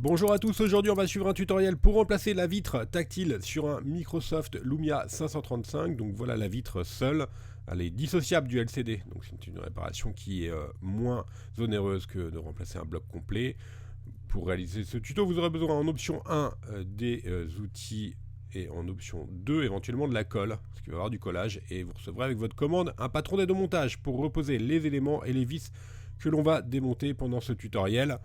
Bonjour à tous, aujourd'hui on va suivre un tutoriel pour remplacer la vitre tactile sur un Microsoft Lumia 535. Donc voilà la vitre seule, elle est dissociable du LCD, donc c'est une réparation qui est moins onéreuse que de remplacer un bloc complet. Pour réaliser ce tuto, vous aurez besoin en option 1 des outils et en option 2 éventuellement de la colle, parce qu'il va y avoir du collage, et vous recevrez avec votre commande un patron d'aide au montage pour reposer les éléments et les vis que l'on va démonter pendant ce tutoriel.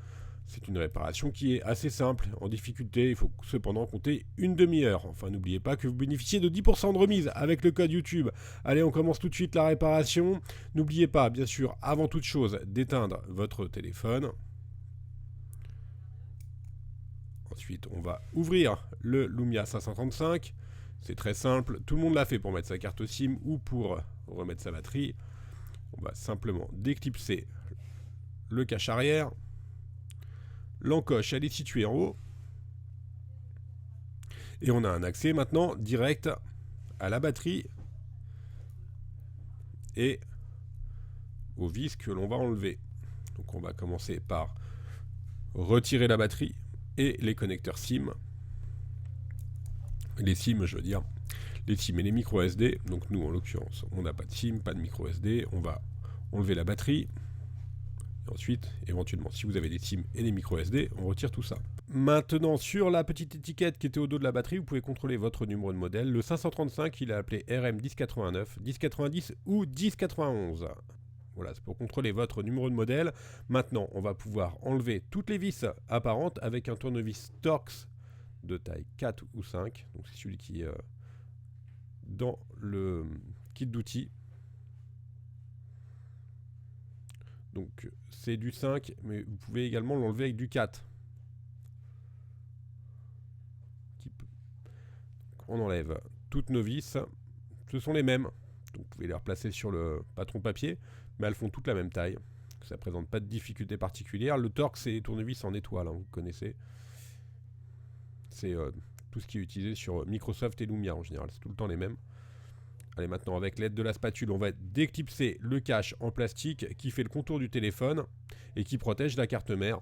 C'est une réparation qui est assez simple. En difficulté, il faut cependant compter une demi-heure. Enfin, n'oubliez pas que vous bénéficiez de 10% de remise avec le code YouTube. Allez, on commence tout de suite la réparation. N'oubliez pas, bien sûr, avant toute chose, d'éteindre votre téléphone. Ensuite, on va ouvrir le Lumia 535. C'est très simple. Tout le monde l'a fait pour mettre sa carte SIM ou pour remettre sa batterie. On va simplement déclipser le cache arrière. L'encoche, elle est située en haut. Et on a un accès maintenant direct à la batterie et aux vis que l'on va enlever. Donc on va commencer par retirer la batterie et les connecteurs SIM. Les SIM, je veux dire, les SIM et les micro SD. Donc nous, en l'occurrence, on n'a pas de SIM, pas de micro SD. On va enlever la batterie. Et ensuite, éventuellement, si vous avez des SIM et des micro SD, on retire tout ça. Maintenant, sur la petite étiquette qui était au dos de la batterie, vous pouvez contrôler votre numéro de modèle. Le 535, il est appelé RM1089, 1090 ou 1091. Voilà, c'est pour contrôler votre numéro de modèle. Maintenant, on va pouvoir enlever toutes les vis apparentes avec un tournevis Torx de taille 4 ou 5. Donc c'est celui qui est dans le kit d'outils. Donc c'est du 5, mais vous pouvez également l'enlever avec du 4. On enlève toutes nos vis. Ce sont les mêmes. Donc vous pouvez les replacer sur le patron papier, mais elles font toutes la même taille. Ça ne présente pas de difficulté particulière. Le Torx, c'est les tournevis en étoile, hein, vous connaissez. C'est tout ce qui est utilisé sur Microsoft et Lumia en général. C'est tout le temps les mêmes. Allez, maintenant, avec l'aide de la spatule, on va déclipser le cache en plastique qui fait le contour du téléphone et qui protège la carte mère.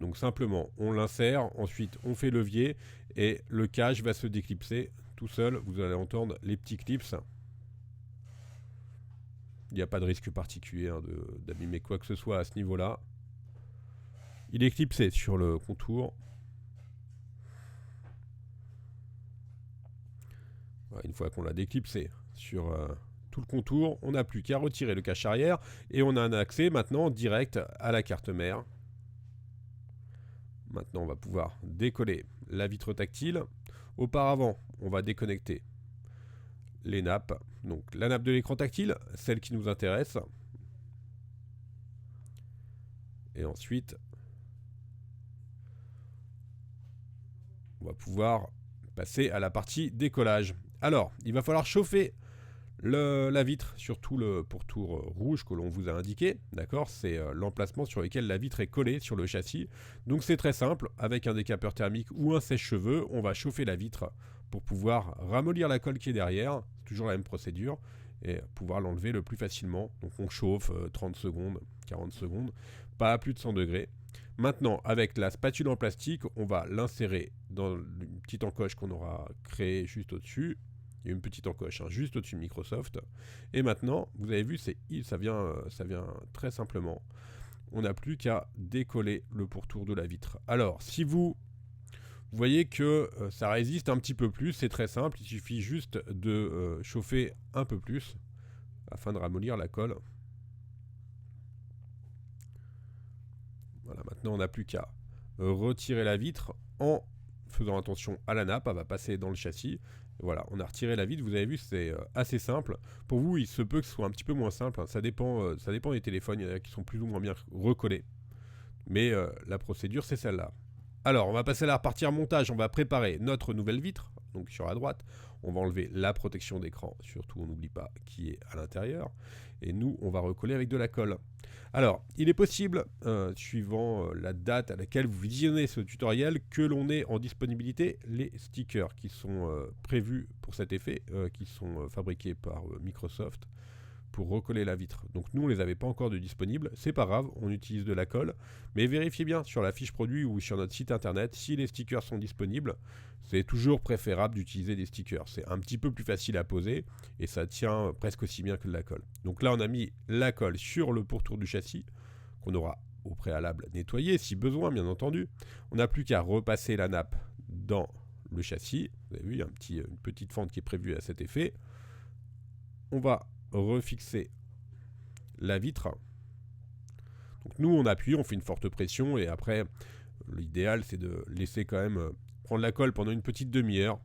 Donc simplement, on l'insère, ensuite on fait levier et le cache va se déclipser tout seul. Vous allez entendre les petits clips. Il n'y a pas de risque particulier hein, d'abîmer quoi que ce soit à ce niveau-là. Il est clipsé sur le contour. Voilà, une fois qu'on l'a déclipsé sur tout le contour, on n'a plus qu'à retirer le cache arrière et on a un accès maintenant direct à la carte mère. Maintenant, on va pouvoir décoller la vitre tactile. Auparavant, on va déconnecter les nappes. Donc la nappe de l'écran tactile, celle qui nous intéresse. Et ensuite, on va pouvoir passer à la partie décollage. Alors, il va falloir chauffer la vitre sur tout le pourtour rouge que l'on vous a indiqué, d'accord. C'est l'emplacement sur lequel la vitre est collée sur le châssis. Donc c'est très simple, avec un décapeur thermique ou un sèche-cheveux, on va chauffer la vitre pour pouvoir ramollir la colle qui est derrière. C'est toujours la même procédure et pouvoir l'enlever le plus facilement. Donc on chauffe 30 secondes, 40 secondes, pas à plus de 100 degrés. Maintenant, avec la spatule en plastique, on va l'insérer dans une petite encoche qu'on aura créée juste au-dessus. Il y a une petite encoche hein, juste au-dessus de Microsoft. Et maintenant, vous avez vu, ça vient très simplement. On n'a plus qu'à décoller le pourtour de la vitre. Alors, si vous voyez que ça résiste un petit peu plus, c'est très simple. Il suffit juste de chauffer un peu plus afin de ramollir la colle. Voilà, maintenant on n'a plus qu'à retirer la vitre en faisant attention à la nappe, elle va passer dans le châssis. Voilà, on a retiré la vitre, vous avez vu, c'est assez simple. Pour vous, il se peut que ce soit un petit peu moins simple, hein. Ça dépend des téléphones, il y en a qui sont plus ou moins bien recollés. Mais la procédure, c'est celle-là. Alors, on va passer à la partie montage, on va préparer notre nouvelle vitre, donc sur la droite. On va enlever la protection d'écran, surtout on n'oublie pas qui est à l'intérieur. Et nous, on va recoller avec de la colle. Alors, il est possible, suivant la date à laquelle vous visionnez ce tutoriel, que l'on ait en disponibilité les stickers qui sont prévus pour cet effet, qui sont fabriqués par Microsoft. pour recoller la vitre. Donc nous, on les avait pas encore de disponibles. C'est pas grave, on utilise de la colle. Mais vérifiez bien sur la fiche produit ou sur notre site internet si les stickers sont disponibles. C'est toujours préférable d'utiliser des stickers. C'est un petit peu plus facile à poser et ça tient presque aussi bien que de la colle. Donc là, on a mis la colle sur le pourtour du châssis qu'on aura au préalable nettoyé si besoin, bien entendu. On n'a plus qu'à repasser la nappe dans le châssis. Vous avez vu, il y a une petite fente qui est prévue à cet effet. On va refixer la vitre. Donc nous, on appuie, on fait une forte pression et après, l'idéal, c'est de laisser quand même prendre la colle pendant une petite demi-heure.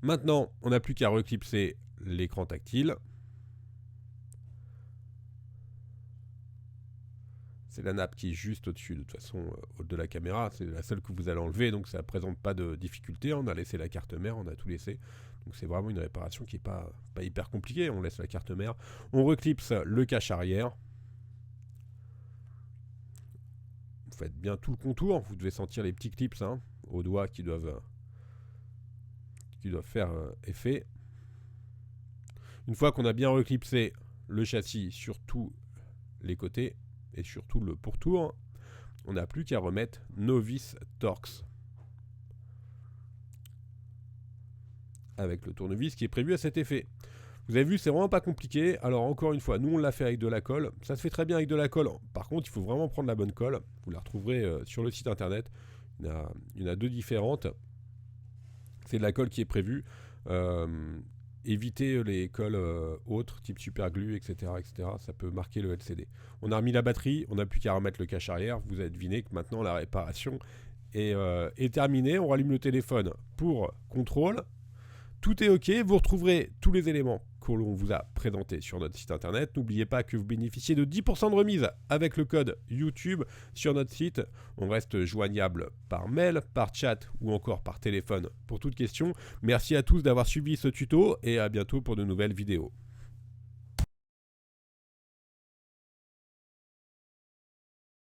Maintenant, on n'a plus qu'à reclipser l'écran tactile. C'est la nappe qui est juste au-dessus, de toute façon, de la caméra. C'est la seule que vous allez enlever, donc ça ne présente pas de difficulté. On a laissé la carte mère, on a tout laissé. Donc c'est vraiment une réparation qui n'est pas hyper compliquée. On laisse la carte mère. On reclipse le cache arrière. Vous faites bien tout le contour. Vous devez sentir les petits clips aux doigts qui doivent faire effet. Une fois qu'on a bien reclipsé le châssis sur tous les côtés, et surtout le pourtour, on n'a plus qu'à remettre nos vis Torx avec le tournevis qui est prévu à cet effet. Vous avez vu, c'est vraiment pas compliqué. Alors encore une fois, nous on l'a fait avec de la colle. Ça se fait très bien avec de la colle. Par contre, il faut vraiment prendre la bonne colle. Vous la retrouverez sur le site internet. Il y en a deux différentes. C'est de la colle qui est prévue. Évitez les colles autres, type superglue, etc., etc. Ça peut marquer le LCD. On a remis la batterie, on n'a plus qu'à remettre le cache arrière. Vous avez deviné que maintenant la réparation est terminée. On rallume le téléphone pour contrôle. Tout est OK. Vous retrouverez tous les éléments que l'on vous a présentés sur notre site internet. N'oubliez pas que vous bénéficiez de 10% de remise avec le code YouTube sur notre site. On reste joignable par mail, par chat ou encore par téléphone pour toute question. Merci à tous d'avoir suivi ce tuto et à bientôt pour de nouvelles vidéos.